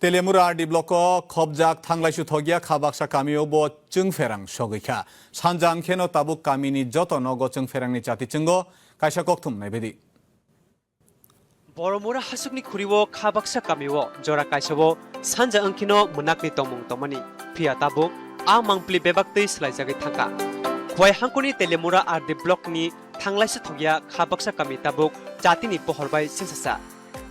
Telemura di bloko khobjak thanglaisu thogia khabaksa kamio bo chungferang sogikha sanjang kheno tabuk kamini joto nogo chungferangni chati chungo kaisa kokthum naibedi Boromura hasukni khuriwo khabaksa kamiwo jora kaisabo sanja angkino munakni tomung tomani pia tabuk a mangpli bebaktei slaijagai thangka khwai hangkoni telemura ar de blockni thanglaisu thogia khabaksa kami tabuk chatini pohorbai singsasa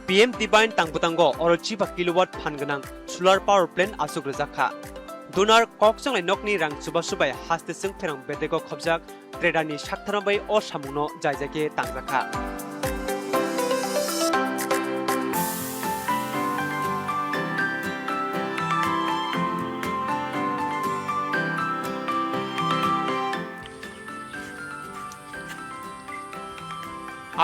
PM Divine Tangbutango or Chiba kilowatt Panganang solar power plant asuk rezakha. Donar kokjong nokni rang suba subai haste sing therang bedego khobjak tredani shaktharbai o samungno jaijake tangjakha.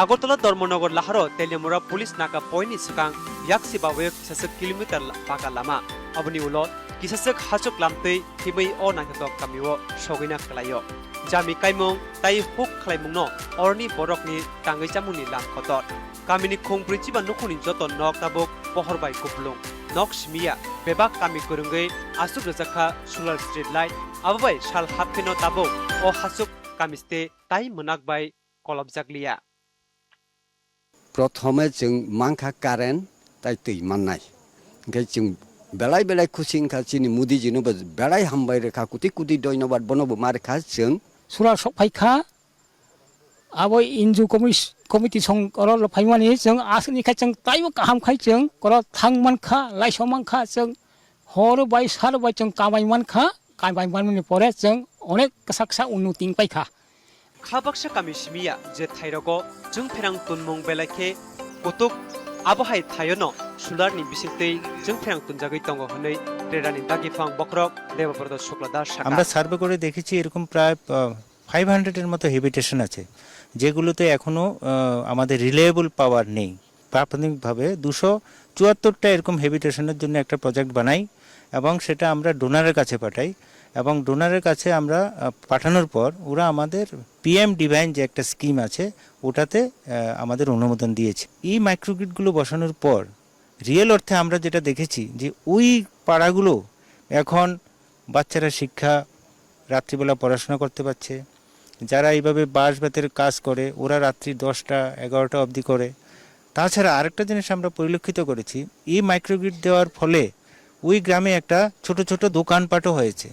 Agartala Dharmanagar laharo Telemura police naka point sekang yaksi bawe kisasek kilometer paka lama abuni ulo kisasek hasuk lamtei himai o nakato kamiwo sogina kalayo jami kaimong tai huk khlaimungno orni borokni tangai chamuni lam khotot kamini khongpri chiba nukuni joto nok tabok pohorbai kuplung nok smia bebak kami kurungai asuk rejakha solar street light abai sal hapkeno tabok o hasuk kamiste tai munakbai kolobjakliya प्रथमे जों मांखा current ताइ दै माननाय ओंखाय जों बेलाय बेलाय खुसिं खासिनि मुदि जिनोबो बेलाय हामबाय रेखा कुति कुति धन्यबाद बनोबो मारेखा जों सुरा सफाइखा आबो इन्जु कमिटि सं कर लफाइमानि जों आसनिखा जों ताइबो गाहामखाय जों कर थांमानखा लाइसमानखा जों हरबाय सारबाय जों कामायमानखा कामायमाननि परे जों अनेक कसाकसा उन्नति पाइखा Khabaksa kami simia je thairago jungferang tunmung belake kotuk abohai thayono solar ni bisitei jungferang tunjagai tongo honei tredani dagifang bokrok debabrata shukladar shaka আমরা সার্ভে করে দেখেছি এরকম প্রায় 500 এর মতো হেবিটেশন আছে যেগুলোতে এখনো আমাদের রিলায়েবল পাওয়ার নেই প্রাথমিকভাবে 274টা এরকম হেবিটেশনের জন্য একটা প্রজেক্ট বানাই এবং সেটা আমরা ডোনারের কাছে পাঠাই এবং ডোনারের কাছে আমরা পাঠানোর পর ওরা আমাদের PM ডিভাইন যে একটা স্কিম আছে ওটাতে আমাদের অনুমোদন দিয়েছে এই মাইক্রোগ্রিডগুলো বসানোর পর রিয়েল অর্থে আমরা যেটা দেখেছি যে ওই পাড়াগুলো এখন বাচ্চারা শিক্ষা রাত্রিবেলা পড়াশোনা করতে পারছে যারা এইভাবে বাঁশ বেতের কাজ করে ওরা রাত্রি 10টা 11টা অবধি করে তাছাড়া আরেকটা জিনিস আমরা পরিলক্ষিত করেছি এই মাইক্রোগ্রিড দেওয়ার ফলে ওই গ্রামে একটা ছোট ছোট দোকানপাটও হয়েছে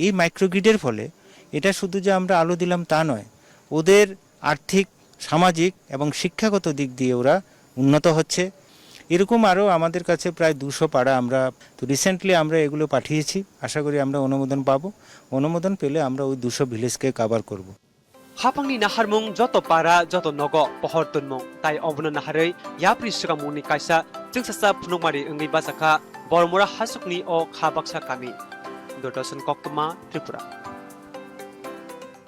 এই মাইক্রোগ্রিডের ফলে এটা শুধু যে আমরা আলো দিলাম তা নয় ওদের আর্থিক সামাজিক এবং শিক্ষাগত দিক দিয়ে ওরা উন্নত হচ্ছে এরকম আরও আমাদের কাছে প্রায় 200 পাড়া আমরা তো রিসেন্টলি আমরা এগুলো পাঠিয়েছি আশা করি আমরা অনুমোদন পাবো অনুমোদন পেলে আমরা ওই 200 ভিলেজকে কভার করব Hapangni naharmung joto para joto nogo pohor tunmung tai obuna naharei yapri sigamuni kaisa jungsasa phunungmari engi basaka Boromura hasukni o khabaksa kami Dodosan Koktuma Tripura